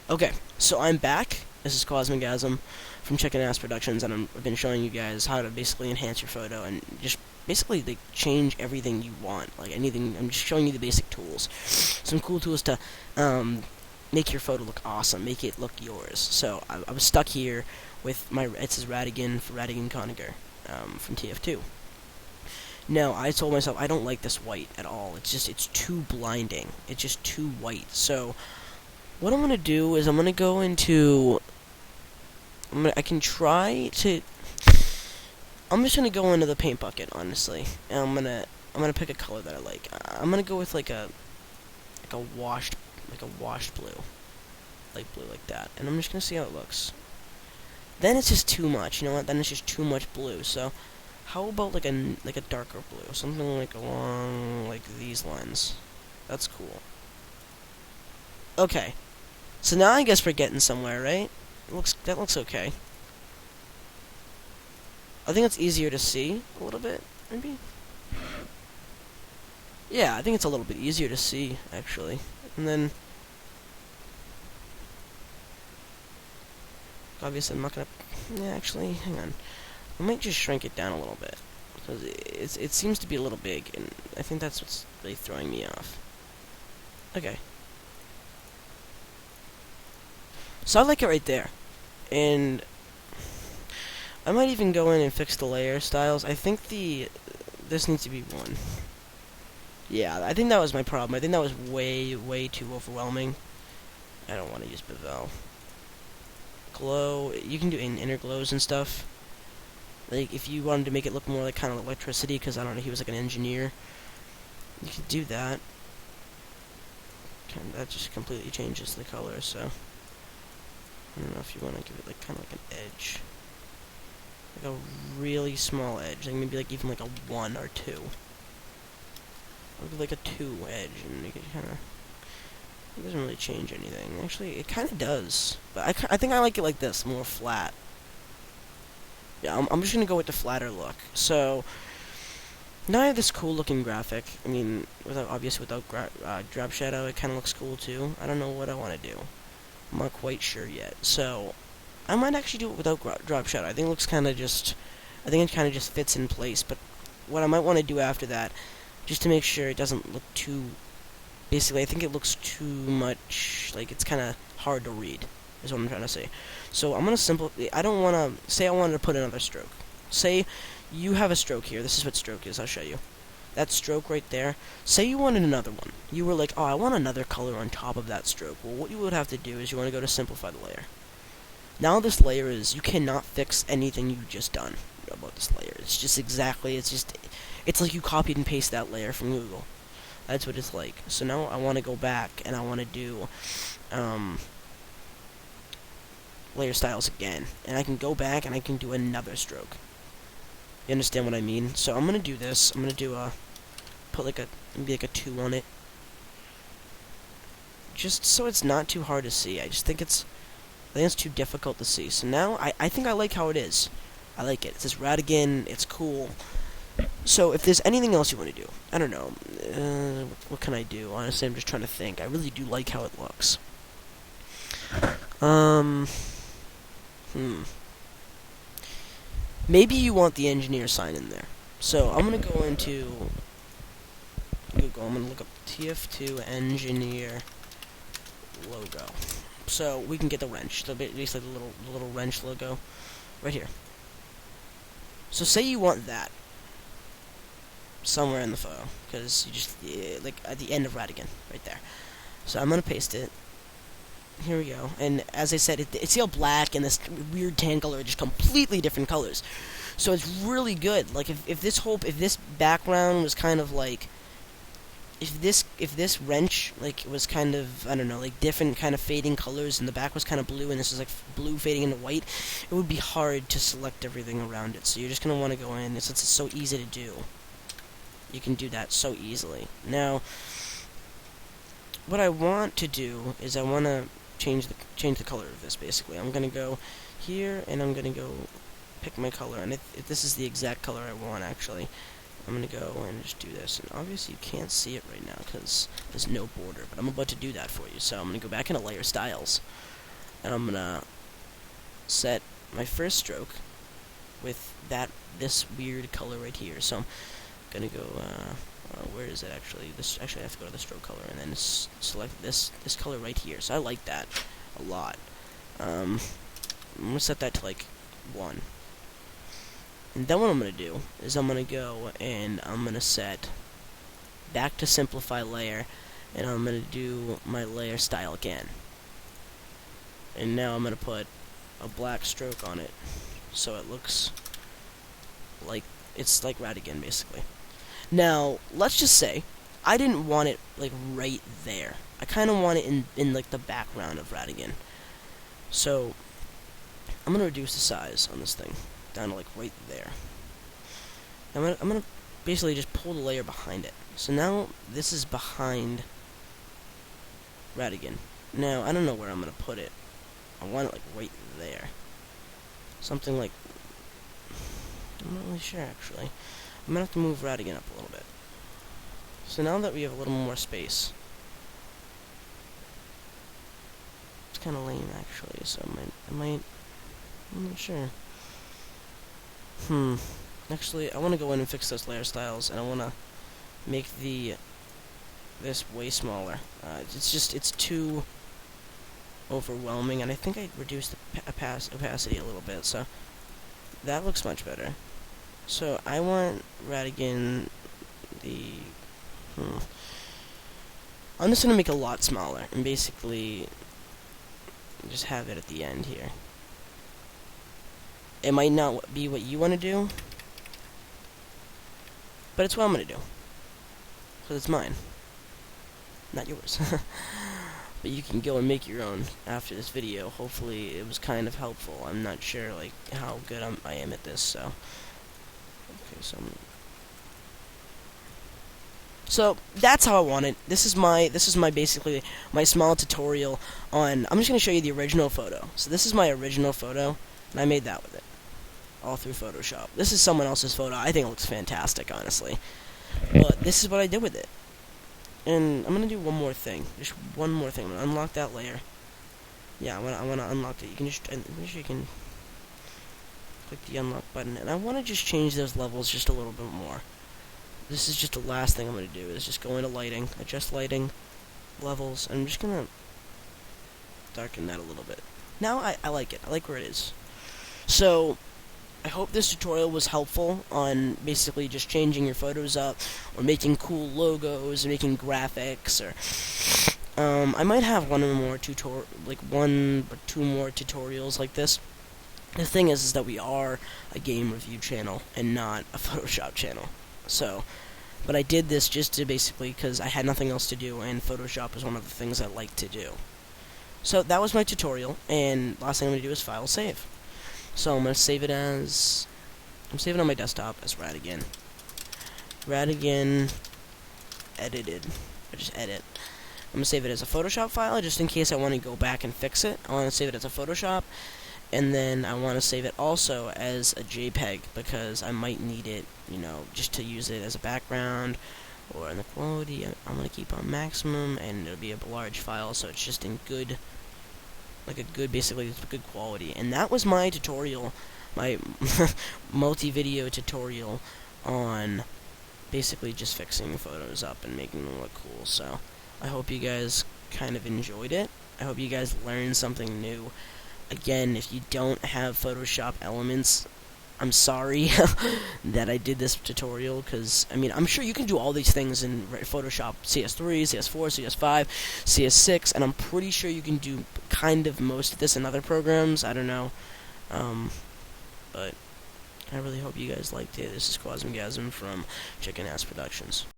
Okay, so I'm back. This is Cosmigasm from Chicken Ass Productions, and I've been showing you guys how to basically enhance your photo and just basically like change everything you want, like anything. I'm just showing you the basic tools, some cool tools to make your photo look awesome, make it look yours. So I was stuck here with my it says Radigan for Radigan Coniger from TF2. Now I told myself I don't like this white at all. It's too blinding. It's just too white. So what I'm gonna do is I'm gonna go into I can try to I'm just gonna go into the paint bucket, honestly. And I'm gonna pick a color that I like. I'm gonna go with like a washed blue. Light blue like that. And I'm just gonna see how it looks. Then it's just too much, you know what? Then it's just too much blue. So how about like a darker blue? Something like along like these lines. That's cool. Okay. So now I guess we're getting somewhere, right? That looks okay. I think it's easier to see a little bit, maybe. Yeah, I think it's a little bit easier to see actually. And then obviously I'm not gonna. Yeah, actually, hang on. I might just shrink it down a little bit because it seems to be a little big, and I think that's what's really throwing me off. Okay. So I like it right there. And I might even go in and fix the layer styles. I think this needs to be 1. Yeah, I think that was my problem. I think that was way too overwhelming. I don't want to use bevel. Glow, you can do inner glows and stuff. Like, if you wanted to make it look more like kind of electricity, because I don't know, he was like an engineer, you could do that. That just completely changes the color, so I don't know if you want to give it like kind of like an edge. Like a really small edge, like maybe like even like a 1 or 2. Or like a 2 edge, and you can kind of. It doesn't really change anything. Actually, it kind of does, but I think I like it like this, more flat. Yeah, I'm just gonna go with the flatter look. So now I have this cool looking graphic. I mean, obviously without drop shadow, it kind of looks cool too. I don't know what I want to do. I'm not quite sure yet. So I might actually do it without drop shadow. I think it looks kind of just. I think it kind of just fits in place. But what I might want to do after that, just to make sure it doesn't look too. Basically, I think it looks too much. Like it's kind of hard to read. Is what I'm trying to say. So I'm gonna I don't want to say I wanted to put another stroke. Say you have a stroke here. This is what stroke is. I'll show you. That stroke right there. Say you wanted another one. You were like, oh, I want another color on top of that stroke. Well, what you would have to do is you want to go to simplify the layer. Now this layer is, you cannot fix anything you've just done about this layer. It's just exactly, it's like you copied and pasted that layer from Google. That's what it's like. So now I want to go back and I want to do layer styles again. And I can go back and I can do another stroke. You understand what I mean? So I'm going to do this. I'm going to do put like maybe like a 2 on it. Just so it's not too hard to see. I think it's too difficult to see. So now I think I like how it is. I like it. It says Radigan. It's cool. So if there's anything else you want to do, I don't know. What can I do? Honestly, I'm just trying to think. I really do like how it looks. Maybe you want the engineer sign in there. So I'm gonna go into Google. I'm gonna look up TF2 engineer logo. So we can get the wrench. So basically the little wrench logo right here. So say you want that somewhere in the photo, because you just like at the end of Radigan, right there. So I'm gonna paste it. Here we go. And as I said, it's all black and this weird tan color, just completely different colors. So it's really good. Like if this background was kind of like if this wrench like was kind of, I don't know, like different kind of fading colors, and the back was kind of blue and this is like blue fading into white, it would be hard to select everything around it. So you're just gonna want to go in, since it's so easy to do. You can do that so easily. Now, what I want to do is I want to change the color of this. Basically, I'm gonna go here and I'm gonna go pick my color, and if this is the exact color I want, actually, I'm gonna go and just do this. And obviously, you can't see it right now because there's no border, but I'm about to do that for you. So I'm gonna go back into layer styles. and I'm gonna set my first stroke with this weird color right here. So I'm gonna go, where is it actually? Actually I have to go to the stroke color and then select this color right here. So I like that a lot. I'm gonna set that to like 1. And then what I'm gonna do is I'm gonna go and I'm gonna set back to simplify layer, and I'm gonna do my layer style again. And now I'm gonna put a black stroke on it, so it looks like it's like Radigan basically. Now let's just say I didn't want it like right there. I kind of want it in like the background of Radigan. So I'm gonna reduce the size on this thing down to like right there. I'm gonna basically just pull the layer behind it. So now this is behind Radigan. Now I don't know where I'm gonna put it. I want it like right there. Something like, I'm not really sure actually. I'm gonna have to move Radigan up a little bit. So now that we have a little more space, it's kind of lame actually. So I'm not sure. Actually, I want to go in and fix those layer styles, and I want to make this way smaller. It's too overwhelming, and I think I reduced the opacity a little bit, so that looks much better. So I want Radigan I'm just gonna make it a lot smaller, and basically just have it at the end here. It might not be what you want to do, but it's what I'm gonna do, because it's mine, not yours. But you can go and make your own after this video. Hopefully it was kind of helpful. I'm not sure like how good I am at this, so okay, so that's how I want it. This is my basically my small tutorial on. I'm just gonna show you the original photo. So this is my original photo, and I made that with it all through Photoshop. This is someone else's photo. I think it looks fantastic, honestly. But this is what I did with it. And I'm gonna do one more thing. Just one more thing. I'm gonna unlock that layer. Yeah, I wanna unlock it. You can just, I'm pretty sure you can click the unlock button, and I wanna just change those levels just a little bit more. This is just the last thing I'm gonna do. Is just go into lighting, adjust lighting, levels, and I'm just gonna darken that a little bit. Now I like it. I like where it is. So I hope this tutorial was helpful on basically just changing your photos up, or making cool logos, or making graphics, or I might have one or two more tutorials like this. The thing is that we are a game review channel and not a Photoshop channel. So, but I did this just to basically because I had nothing else to do, and Photoshop is one of the things I like to do. So that was my tutorial, and last thing I'm going to do is file save. So I'm going to save it as, I'm saving it on my desktop as Radigan. Radigan edited. I just edit. I'm going to save it as a Photoshop file just in case I want to go back and fix it. I want to save it as a Photoshop, and then I want to save it also as a JPEG because I might need it, you know, just to use it as a background, or in the quality I'm going to keep on maximum, and it'll be a large file, so it's just in good, like a good, basically it's good quality. And that was my tutorial, my multi-video tutorial on basically just fixing photos up and making them look cool. So I hope you guys kind of enjoyed it. I hope you guys learned something new. Again, if you don't have Photoshop elements, I'm sorry that I did this tutorial, because, I mean, I'm sure you can do all these things in Photoshop CS3, CS4, CS5, CS6, and I'm pretty sure you can do kind of most of this in other programs. I don't know. But I really hope you guys liked it. This is Quasmgasm from Chicken Ass Productions.